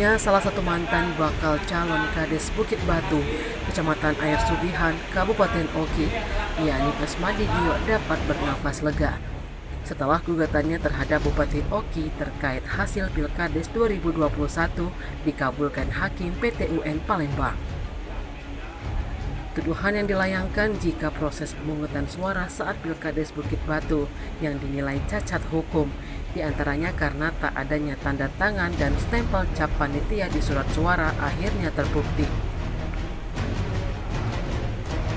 Riuhnya salah satu mantan bakal calon Kades Bukit Batu, Kecamatan Air Sugihan, Kabupaten Oki, yakni Asmadi Gio dapat bernafas lega setelah gugatannya terhadap Bupati Oki terkait hasil Pilkades 2021 dikabulkan Hakim PT UN Palembang. Tuduhan yang dilayangkan jika proses pemungutan suara saat Pilkades Bukit Batu yang dinilai cacat hukum, diantaranya karena tak adanya tanda tangan dan stempel cap panitia di surat suara akhirnya terbukti.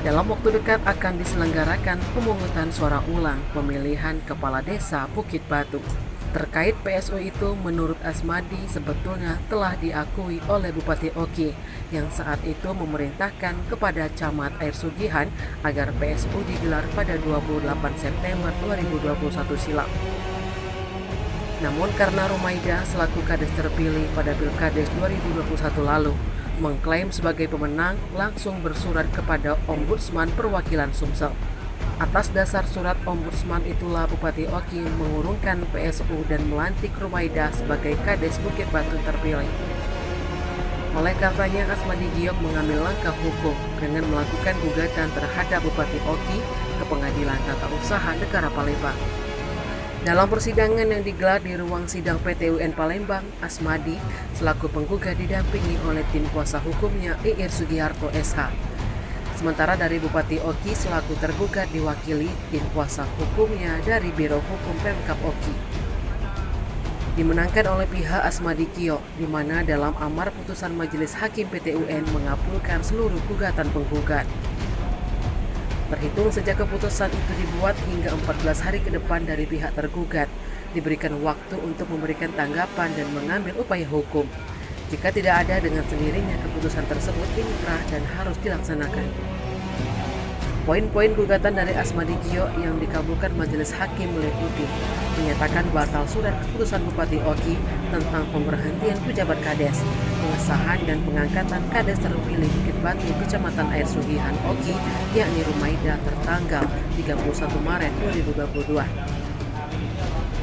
Dalam waktu dekat akan diselenggarakan pemungutan suara ulang pemilihan Kepala Desa Bukit Batu. Terkait PSU itu, menurut Asmadi sebetulnya telah diakui oleh Bupati Oki yang saat itu memerintahkan kepada Camat Air Sugihan agar PSU digelar pada 28 September 2021 silam. Namun karena Rumaida selaku Kades terpilih pada Pilkades 2021 lalu mengklaim sebagai pemenang, langsung bersurat kepada Ombudsman Perwakilan Sumsel. Atas dasar surat Ombudsman itulah Bupati Oki mengurungkan PSU dan melantik Rumaida sebagai Kades Bukit Batu terpilih. Oleh karenanya Asmadi Giok mengambil langkah hukum dengan melakukan gugatan terhadap Bupati Oki ke Pengadilan Tata Usaha Negara Palembang. Dalam persidangan yang digelar di ruang sidang PT UN Palembang, Asmadi selaku penggugat didampingi oleh tim kuasa hukumnya Ir Sugiharto SH. Sementara dari Bupati Oki selaku tergugat diwakili tim kuasa hukumnya dari Biro Hukum Pemkab Oki. Dimenangkan oleh pihak Asmadi Gio, di mana dalam amar putusan Majelis Hakim PT UN mengabulkan seluruh gugatan penggugat. Terhitung sejak keputusan itu dibuat hingga 14 hari ke depan dari pihak tergugat, diberikan waktu untuk memberikan tanggapan dan mengambil upaya hukum. Jika tidak ada, dengan sendirinya keputusan tersebut inkrah dan harus dilaksanakan. Poin-poin gugatan dari Asmadi Gio yang dikabulkan Majelis Hakim meliputi menyatakan batal surat keputusan Bupati Oki tentang pemberhentian pejabat Kades, pengesahan dan pengangkatan Kades terpilih Bukit Batu Kecamatan Air Sugihan Oki yakni Rumaida tertanggal 31 Maret 2022.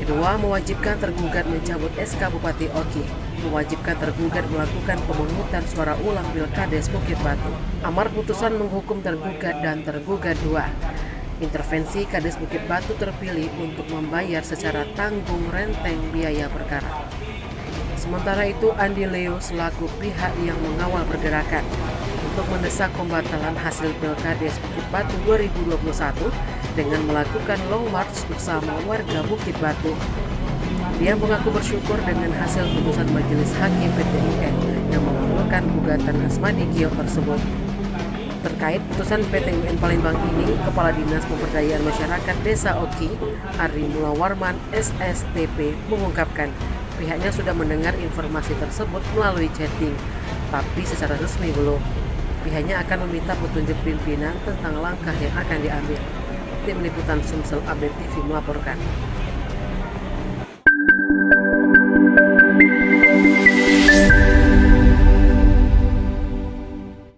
Kedua, mewajibkan tergugat mencabut SK Bupati Oki, mewajibkan tergugat melakukan pemungutan suara ulang Pilkades Bukit Batu. Amar putusan menghukum tergugat dan tergugat 2. Intervensi Kades Bukit Batu terpilih untuk membayar secara tanggung renteng biaya perkara. Sementara itu, Andi Leo selaku pihak yang mengawal pergerakan untuk mendesak pembatalan hasil Pilkades Bukit Batu 2021 dengan melakukan long march bersama warga Bukit Batu. Dia mengaku bersyukur dengan hasil putusan Majelis Hakim PT UN yang mengabulkan gugatan Asmadi Gio tersebut. Terkait putusan PT UN Palembang ini, Kepala Dinas Pemberdayaan Masyarakat Desa Oki, Ari Mulawarman SSTP, mengungkapkan pihaknya sudah mendengar informasi tersebut melalui chatting, tapi secara resmi belum. Pihaknya akan meminta petunjuk pimpinan tentang langkah yang akan diambil. Tim Liputan Sumsel Update TV melaporkan.